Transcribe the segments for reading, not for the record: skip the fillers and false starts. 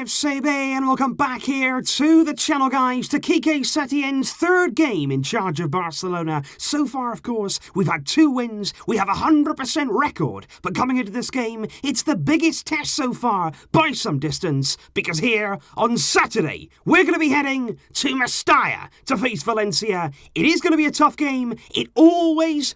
TalkFCB and welcome back here to the channel, guys, to Quique Setién's third game in charge of Barcelona. So far, of course, we've had 2 wins, we have a 100% record, but coming into this game, it's the biggest test so far by some distance, because here on Saturday, we're going to be heading to Mestalla to face Valencia. It is going to be a tough game, it always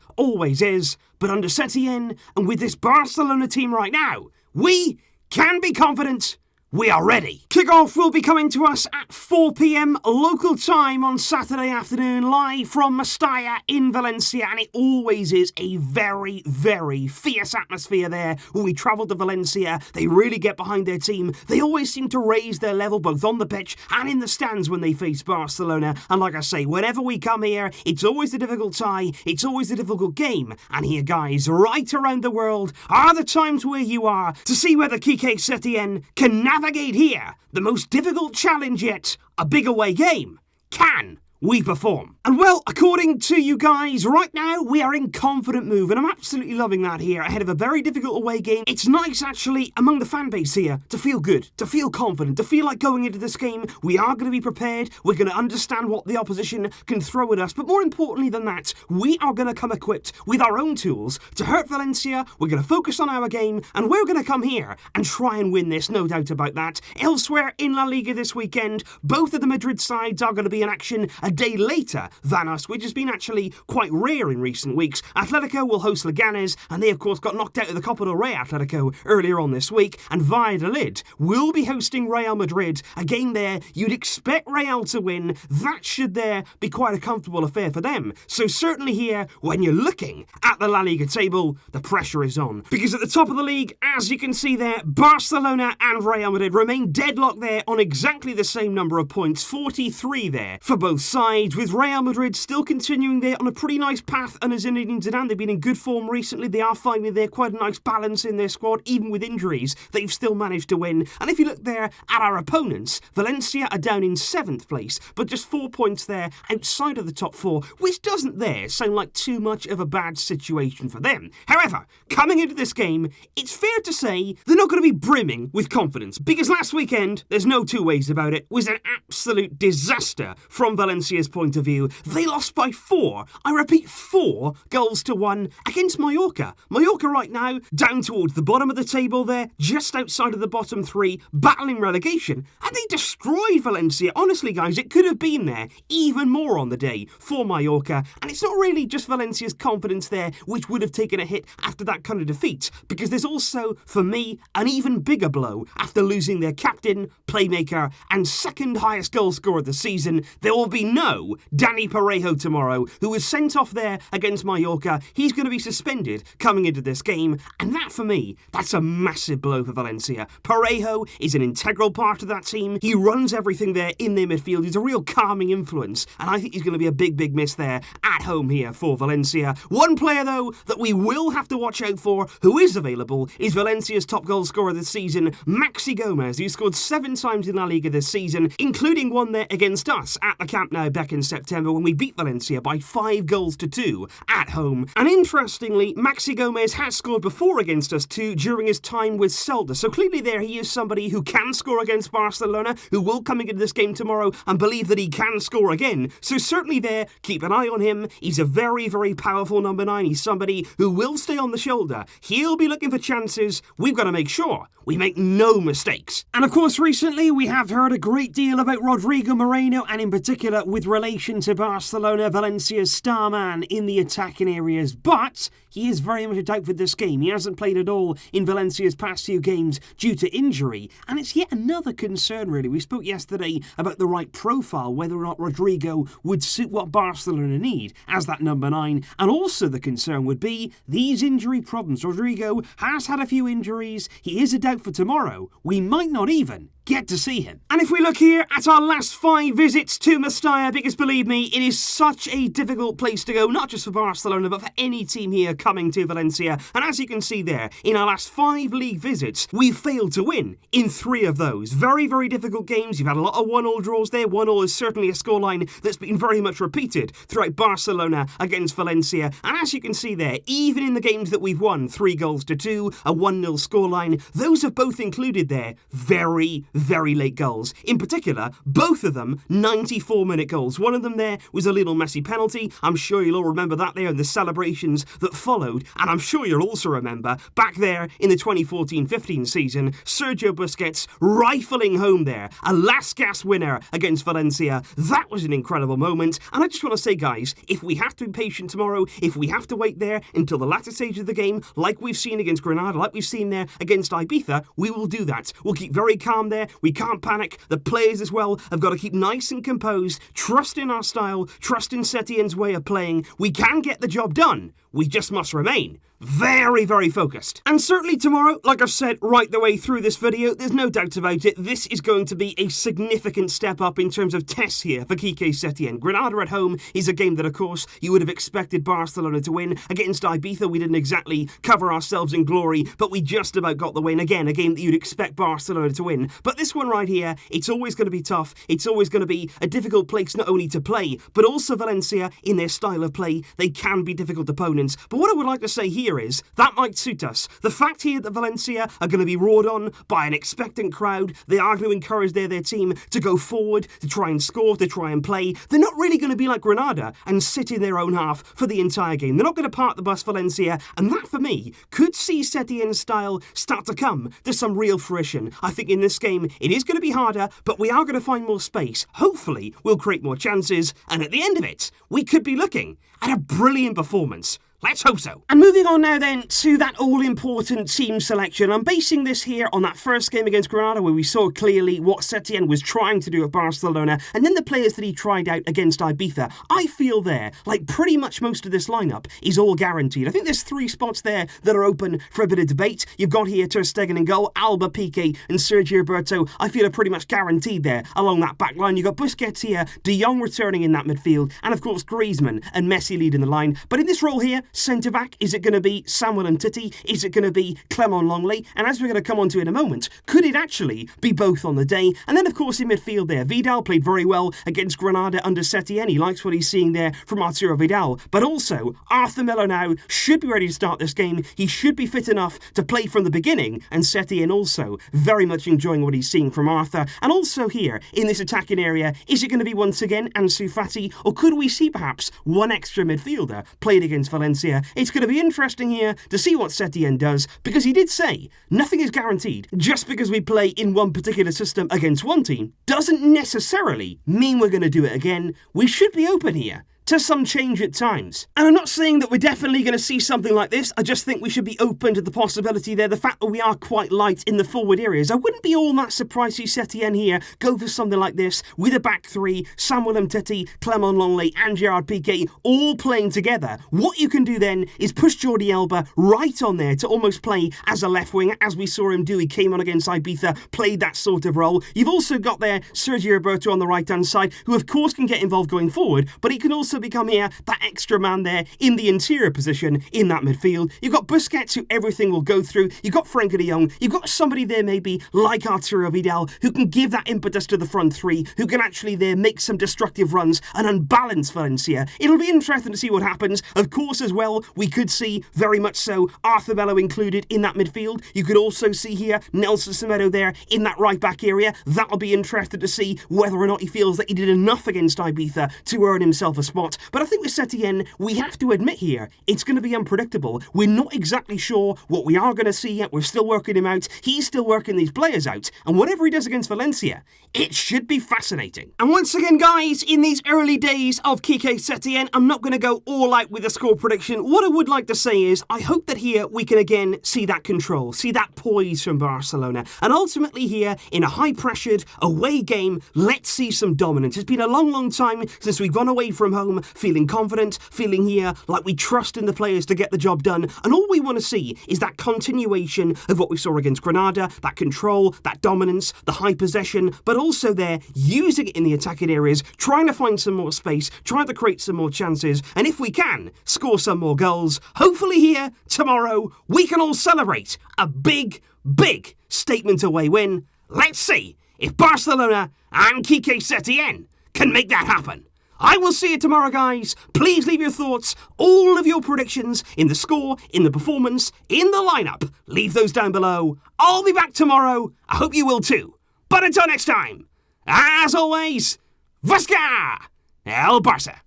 is, but under Setién and with this Barcelona team right now, we can be confident we are ready. Kickoff will be coming to us at 4 p.m. local time on Saturday afternoon, live from Mestalla in Valencia, and it always is a very, very fierce atmosphere there. When we travel to Valencia, they really get behind their team. They always seem to raise their level both on the pitch and in the stands when they face Barcelona. And like I say, whenever we come here, it's always a difficult tie, it's always a difficult game. And here, guys, right around the world are the times where you are to see whether Quique Setién can navigate here the most difficult challenge yet, a big away game. Can we perform? And well, according to you guys, right now we are in confident move, and I'm absolutely loving that here ahead of a very difficult away game. It's nice actually among the fan base here to feel good, to feel confident, to feel like going into this game we are going to be prepared, we're going to understand what the opposition can throw at us, but more importantly than that, we are going to come equipped with our own tools to hurt Valencia. We're going to focus on our game, and we're going to come here and try and win this, no doubt about that. Elsewhere in La Liga this weekend, both of the Madrid sides are going to be in action a day later than us, which has been actually quite rare in recent weeks. Atletico will host Leganes, and they of course got knocked out of the Copa del Rey, Atletico, earlier on this week, and Valladolid will be hosting Real Madrid, a game there you'd expect Real to win. That should there be quite a comfortable affair for them. So certainly here, when you're looking at the La Liga table, the pressure is on, because at the top of the league, as you can see there, Barcelona and Real Madrid remain deadlocked there on exactly the same number of points, 43 there for both sides, with Real Madrid still continuing there on a pretty nice path under Zinedine Zidane. They've been in good form recently. They are finding there quite a nice balance in their squad. Even with injuries, they've still managed to win. And if you look there at our opponents, Valencia are down in 7th place, but just 4 points there outside of the top 4, which doesn't there sound like too much of a bad situation for them. However, coming into this game, it's fair to say they're not going to be brimming with confidence, because last weekend, there's no two ways about it, was an absolute disaster from Valencia's point of view. They lost by 4, I repeat 4 goals to 1 against Mallorca. Mallorca right now down towards the bottom of the table there, just outside of the bottom 3, battling relegation, and they destroyed Valencia. Honestly guys, it could have been there even more on the day for Mallorca, and it's not really just Valencia's confidence there which would have taken a hit after that kind of defeat, because there's also, for me, an even bigger blow after losing their captain, playmaker, and second highest goal scorer of the season. There will be no Dani Parejo tomorrow, who was sent off there against Mallorca. He's going to be suspended coming into this game, and that for me, that's a massive blow for Valencia. Parejo is an integral part of that team. He runs everything there in their midfield. He's a real calming influence, and I think he's going to be a big miss there at home here for Valencia. One player though that we will have to watch out for, who is available, is Valencia's top goal scorer this season, Maxi Gomez, who scored 7 times in La Liga this season, including one there against us at the Camp Nou back in September when we beat Valencia by 5 goals to 2 at home. And interestingly, Maxi Gomez has scored before against us too during his time with Celta. So clearly there he is somebody who can score against Barcelona, who will come into this game tomorrow and believe that he can score again. So certainly there, keep an eye on him. He's a very powerful number 9. He's somebody who will stay on the shoulder. He'll be looking for chances. We've got to make sure we make no mistakes. And of course, recently we have heard a great deal about Rodrigo Moreno, and in particular with relation to Barcelona, Valencia's star man in the attacking areas, but he is very much a doubt for this game. He hasn't played at all in Valencia's past 2 games due to injury, and it's yet another concern really. We spoke yesterday about the right profile, whether or not Rodrigo would suit what Barcelona need as that number 9, and also the concern would be these injury problems. Rodrigo has had a few injuries, he is a doubt for tomorrow. We might not even get to see him. And if we look here at our last 5 visits to Mestalla, because believe me, it is such a difficult place to go, not just for Barcelona, but for any team here coming to Valencia. And as you can see there, in our last 5 league visits, we've failed to win in 3 of those. Very difficult games. You've had a lot of 1-1 draws there. 1-1 is certainly a scoreline that's been very much repeated throughout Barcelona against Valencia. And as you can see there, even in the games that we've won, 3 goals to 2, a 1-0 scoreline, those have both included there very very late goals. In particular, both of them 94-minute goals. One of them there was a Lionel Messi penalty. I'm sure you'll all remember that there and the celebrations that followed. And I'm sure you'll also remember back there in the 2014-15 season, Sergio Busquets rifling home there, a last-gasp winner against Valencia. That was an incredible moment. And I just want to say, guys, if we have to be patient tomorrow, if we have to wait there until the latter stage of the game, like we've seen against Granada, like we've seen there against Ibiza, we will do that. We'll keep very calm there. We can't panic. The players as well have got to keep nice and composed, trust in our style, trust in Setién's way of playing. We can get the job done. We just must remain very, very focused. And certainly tomorrow, like I've said right the way through this video, there's no doubt about it, this is going to be a significant step up in terms of tests here for Quique Setién. Granada at home is a game that, of course, you would have expected Barcelona to win. Against Ibiza, we didn't exactly cover ourselves in glory, but we just about got the win. Again, a game that you'd expect Barcelona to win. But this one right here, it's always going to be tough. It's always going to be a difficult place not only to play, but also Valencia, in their style of play, they can be difficult opponents. But what I would like to say here is that might suit us. The fact here that Valencia are going to be roared on by an expectant crowd, they are going to encourage their team to go forward, to try and score, to try and play. They're not really going to be like Granada and sit in their own half for the entire game. They're not going to park the bus, Valencia, and that for me could see Setién's style start to come to some real fruition. I think in this game it is going to be harder, but we are going to find more space. Hopefully we'll create more chances, and at the end of it, we could be looking at a brilliant performance. Let's hope so. And moving on now then to that all-important team selection. I'm basing this here on that first game against Granada where we saw clearly what Setién was trying to do at Barcelona and then the players that he tried out against Ibiza. I feel there, like pretty much most of this lineup is all guaranteed. I think there's 3 spots there that are open for a bit of debate. You've got here Ter Stegen in goal, Alba, Piqué and Sergio Roberto. I feel are pretty much guaranteed there along that back line. You've got Busquets here, De Jong returning in that midfield and of course Griezmann and Messi leading the line. But in this role here, centre-back, is it going to be Samuel Umtiti? Is it going to be Clement Longley? And as we're going to come on to in a moment, could it actually be both on the day? And then, of course, in midfield there, Vidal played very well against Granada under Setién. He likes what he's seeing there from Arturo Vidal. But also, Arthur Melo now should be ready to start this game. He should be fit enough to play from the beginning. And Setién also very much enjoying what he's seeing from Arthur. And also here, in this attacking area, is it going to be once again Ansu Fati? Or could we see perhaps one extra midfielder played against Valencia? It's going to be interesting here to see what Setién does, because he did say nothing is guaranteed. Just because we play in one particular system against one team doesn't necessarily mean we're going to do it again. We should be open here to some change at times. And I'm not saying that we're definitely going to see something like this. I just think we should be open to the possibility there. The fact that we are quite light in the forward areas. I wouldn't be all that surprised to see Setién here go for something like this with a back 3, Samuel Umtiti, Clement Longley and Gerard Piqué all playing together. What you can do then is push Jordi Alba right on there to almost play as a left wing, as we saw him do. He came on against Ibiza, played that sort of role. You've also got there Sergio Roberto on the right hand side, who of course can get involved going forward, but he can also become here that extra man there in the interior position in that midfield. You've got Busquets, who everything will go through. You've got Frenkie de Jong. You've got somebody there maybe like Arturo Vidal who can give that impetus to the front 3, who can actually there make some destructive runs and unbalance Valencia. It'll be interesting to see what happens. Of course as well, we could see very much so Arthur Melo included in that midfield. You could also see here Nelson Semedo there in that right back area. That'll be interesting to see whether or not he feels that he did enough against Ibiza to earn himself a spot. But I think with Setién, we have to admit here, it's going to be unpredictable. We're not exactly sure what we are going to see yet. We're still working him out. He's still working these players out. And whatever he does against Valencia, it should be fascinating. And once again, guys, in these early days of Quique Setién, I'm not going to go all out with a score prediction. What I would like to say is, I hope that here we can again see that control, see that poise from Barcelona. And ultimately here, in a high-pressured away game, let's see some dominance. It's been a long, long time since we've gone away from home feeling confident, feeling here like we trust in the players to get the job done. And all we want to see is that continuation of what we saw against Granada, that control, that dominance, the high possession, but also there using it in the attacking areas, trying to find some more space, trying to create some more chances, and if we can, score some more goals. Hopefully here, tomorrow, we can all celebrate a big, big statement away win. Let's see if Barcelona and Quique Setién can make that happen. I will see you tomorrow, guys. Please leave your thoughts, all of your predictions in the score, in the performance, in the lineup. Leave those down below. I'll be back tomorrow. I hope you will too. But until next time, as always, Vasca! El Barça!